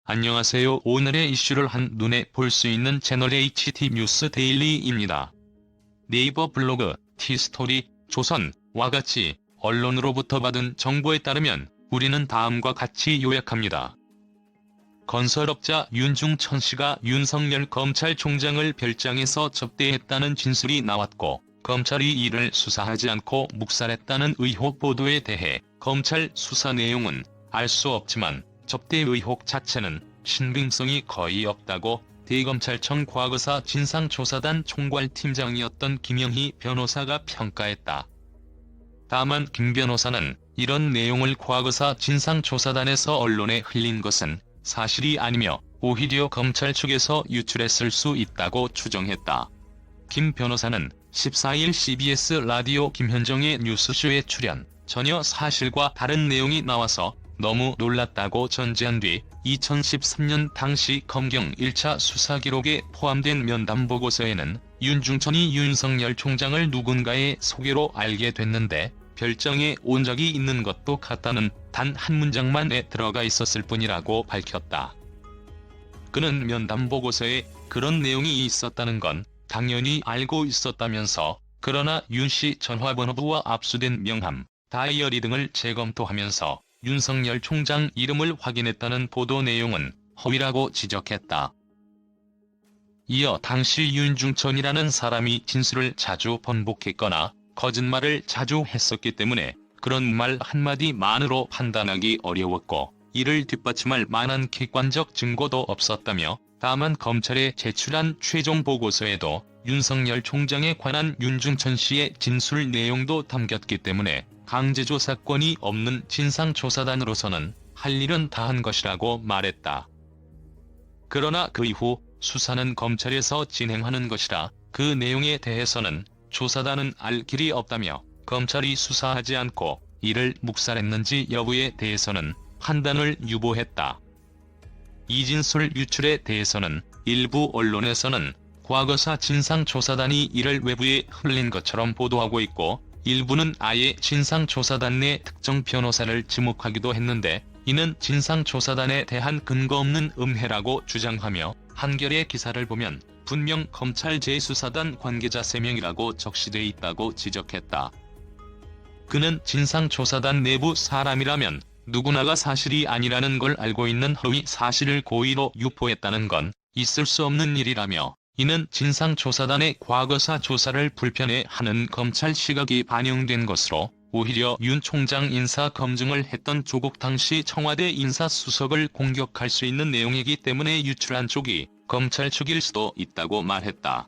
안녕하세요. 오늘의 이슈를 한눈에 볼 수 있는 채널 HT 뉴스 데일리입니다. 네이버 블로그, 티스토리, 조선와 같이 언론으로부터 받은 정보에 따르면 우리는 다음과 같이 요약합니다. 건설업자 윤중천 씨가 윤석열 검찰총장을 별장에서 접대했다는 진술이 나왔고, 검찰이 이를 수사하지 않고 묵살했다는 의혹 보도에 대해 검찰 수사 내용은 알 수 없지만 접대 의혹 자체는 신빙성이 거의 없다고 대검찰청 과거사 진상조사단 총괄팀장이었던 김영희 변호사가 평가했다. 다만 김 변호사는 이런 내용을 과거사 진상조사단에서 언론에 흘린 것은 사실이 아니며 오히려 검찰 측에서 유출했을 수 있다고 추정했다. 김 변호사는 14일 CBS 라디오 김현정의 뉴스쇼에 출연, 전혀 사실과 다른 내용이 나와서 너무 놀랐다고 전제한 뒤 2013년 당시 검경 1차 수사 기록에 포함된 면담 보고서에는 윤중천이 윤석열 총장을 누군가의 소개로 알게 됐는데 별정에 온 적이 있는 것도 같다는 단 한 문장만에 들어가 있었을 뿐이라고 밝혔다. 그는 면담 보고서에 그런 내용이 있었다는 건 당연히 알고 있었다면서, 그러나 윤씨 전화번호부와 압수된 명함, 다이어리 등을 재검토하면서 윤석열 총장 이름을 확인했다는 보도 내용은 허위라고 지적했다. 이어 당시 윤중천이라는 사람이 진술을 자주 번복했거나 거짓말을 자주 했었기 때문에 그런 말 한마디만으로 판단하기 어려웠고, 이를 뒷받침할 만한 객관적 증거도 없었다며, 다만 검찰에 제출한 최종 보고서에도 윤석열 총장에 관한 윤중천 씨의 진술 내용도 담겼기 때문에 강제조사권이 없는 진상조사단으로서는 할 일은 다 한 것이라고 말했다. 그러나 그 이후 수사는 검찰에서 진행하는 것이라 그 내용에 대해서는 조사단은 알 길이 없다며, 검찰이 수사하지 않고 이를 묵살했는지 여부에 대해서는 판단을 유보했다. 이 진술 유출에 대해서는 일부 언론에서는 과거사 진상조사단이 이를 외부에 흘린 것처럼 보도하고 있고, 일부는 아예 진상조사단 내 특정 변호사를 지목하기도 했는데, 이는 진상조사단에 대한 근거 없는 음해라고 주장하며, 한겨레 기사를 보면 분명 검찰 재수사단 관계자 3명이라고 적시돼 있다고 지적했다. 그는 진상조사단 내부 사람이라면 누구나가 사실이 아니라는 걸 알고 있는 허위 사실을 고의로 유포했다는 건 있을 수 없는 일이라며, 이는 진상조사단의 과거사 조사를 불편해하는 검찰 시각이 반영된 것으로 오히려 윤 총장 인사 검증을 했던 조국 당시 청와대 인사수석을 공격할 수 있는 내용이기 때문에 유출한 쪽이 검찰 측일 수도 있다고 말했다.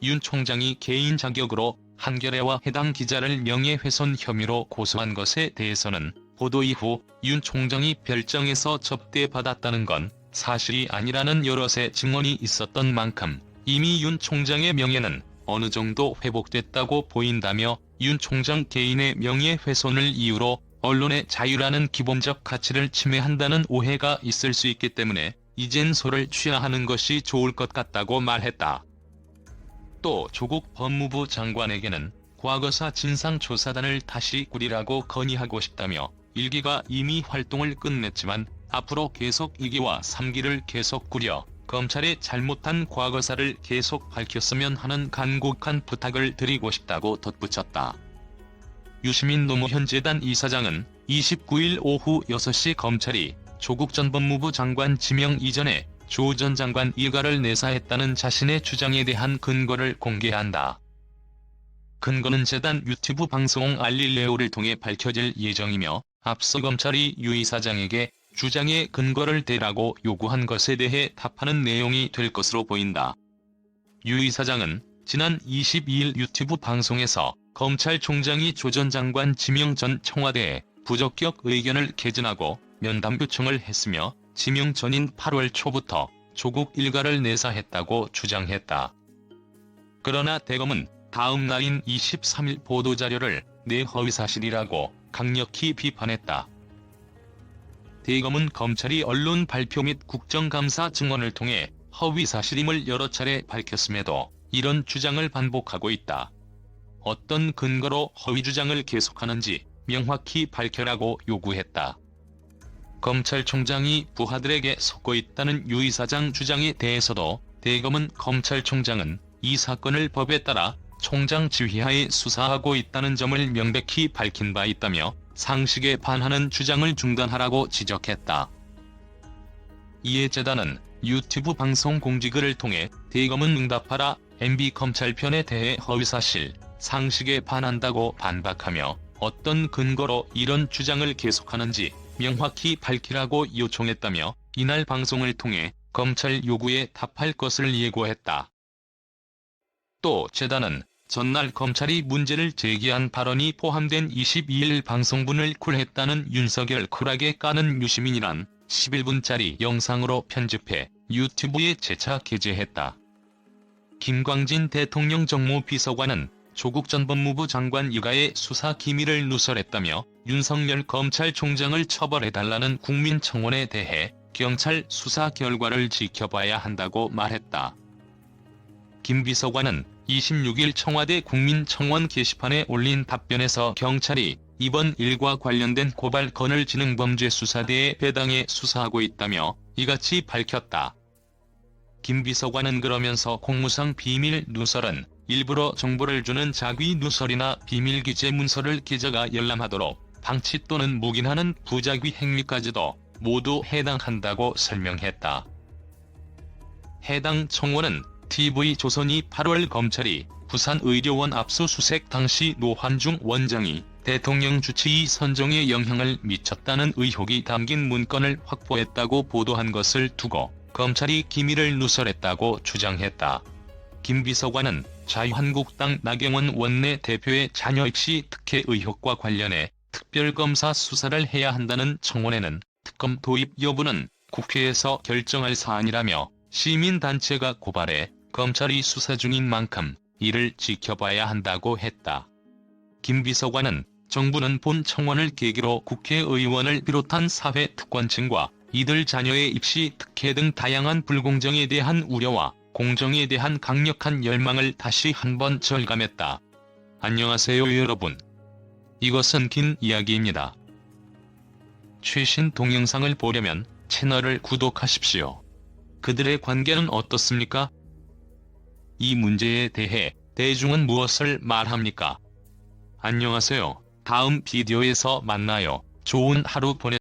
윤 총장이 개인 자격으로 한겨레와 해당 기자를 명예훼손 혐의로 고소한 것에 대해서는 보도 이후 윤 총장이 별정에서 접대받았다는 건 사실이 아니라는 여럿의 증언이 있었던 만큼 이미 윤 총장의 명예는 어느 정도 회복됐다고 보인다며, 윤 총장 개인의 명예훼손을 이유로 언론의 자유라는 기본적 가치를 침해한다는 오해가 있을 수 있기 때문에 이젠 소를 취하하는 것이 좋을 것 같다고 말했다. 또 조국 법무부 장관에게는 과거사 진상조사단을 다시 꾸리라고 건의하고 싶다며, 1기가 이미 활동을 끝냈지만 앞으로 계속 2기와 3기를 계속 꾸려 검찰의 잘못한 과거사를 계속 밝혔으면 하는 간곡한 부탁을 드리고 싶다고 덧붙였다. 유시민 노무현 재단 이사장은 29일 오후 6시 검찰이 조국 전 법무부 장관 지명 이전에 조 전 장관 일가를 내사했다는 자신의 주장에 대한 근거를 공개한다. 근거는 재단 유튜브 방송 알릴레오를 통해 밝혀질 예정이며, 앞서 검찰이 유 이사장에게 주장의 근거를 대라고 요구한 것에 대해 답하는 내용이 될 것으로 보인다. 유 이사장은 지난 22일 유튜브 방송에서 검찰총장이 조 전 장관 지명 전 청와대에 부적격 의견을 개진하고 면담 요청을 했으며, 지명 전인 8월 초부터 조국 일가를 내사했다고 주장했다. 그러나 대검은 다음 날인 23일 보도자료를 내 허위사실이라고 강력히 비판했다. 대검은 검찰이 언론 발표 및 국정감사 증언을 통해 허위사실임을 여러 차례 밝혔음에도 이런 주장을 반복하고 있다. 어떤 근거로 허위 주장을 계속하는지 명확히 밝혀라고 요구했다. 검찰총장이 부하들에게 속고 있다는 유 이사장 주장에 대해서도 대검은 검찰총장은 이 사건을 법에 따라 총장 지휘하에 수사하고 있다는 점을 명백히 밝힌 바 있다며 상식에 반하는 주장을 중단하라고 지적했다. 이에 재단은 유튜브 방송 공지글을 통해 대검은 응답하라 MB검찰편에 대해 허위사실, 상식에 반한다고 반박하며 어떤 근거로 이런 주장을 계속하는지 명확히 밝히라고 요청했다며 이날 방송을 통해 검찰 요구에 답할 것을 예고했다. 또 재단은 전날 검찰이 문제를 제기한 발언이 포함된 22일 방송분을 쿨했다는 윤석열 쿨하게 까는 유시민이란 11분짜리 영상으로 편집해 유튜브에 재차 게재했다. 김광진 대통령 정무비서관은 조국 전 법무부 장관 일가의 수사 기밀을 누설했다며 윤석열 검찰총장을 처벌해달라는 국민청원에 대해 경찰 수사 결과를 지켜봐야 한다고 말했다. 김 비서관은 26일 청와대 국민청원 게시판에 올린 답변에서 경찰이 이번 일과 관련된 고발건을 지능범죄수사대에 배당해 수사하고 있다며 이같이 밝혔다. 김 비서관은 그러면서 공무상 비밀 누설은 일부러 정보를 주는 자기 누설이나 비밀기재 문서를 기자가 열람하도록 방치 또는 묵인하는 부작위 행위까지도 모두 해당한다고 설명했다. 해당 청원은 TV조선이 8월 검찰이 부산의료원 압수수색 당시 노환중 원장이 대통령 주치의 선정에 영향을 미쳤다는 의혹이 담긴 문건을 확보했다고 보도한 것을 두고 검찰이 기밀을 누설했다고 주장했다. 김 비서관은 자유한국당 나경원 원내대표의 자녀 입시 특혜 의혹과 관련해 특별검사 수사를 해야 한다는 청원에는 특검 도입 여부는 국회에서 결정할 사안이라며 시민단체가 고발해 검찰이 수사 중인 만큼 이를 지켜봐야 한다고 했다. 김 비서관은 정부는 본 청원을 계기로 국회의원을 비롯한 사회 특권층과 이들 자녀의 입시 특혜 등 다양한 불공정에 대한 우려와 공정에 대한 강력한 열망을 다시 한번 절감했다. 안녕하세요 여러분. 이것은 긴 이야기입니다. 최신 동영상을 보려면 채널을 구독하십시오. 그들의 관계는 어떻습니까? 이 문제에 대해 대중은 무엇을 말합니까? 안녕하세요. 다음 비디오에서 만나요. 좋은 하루 보내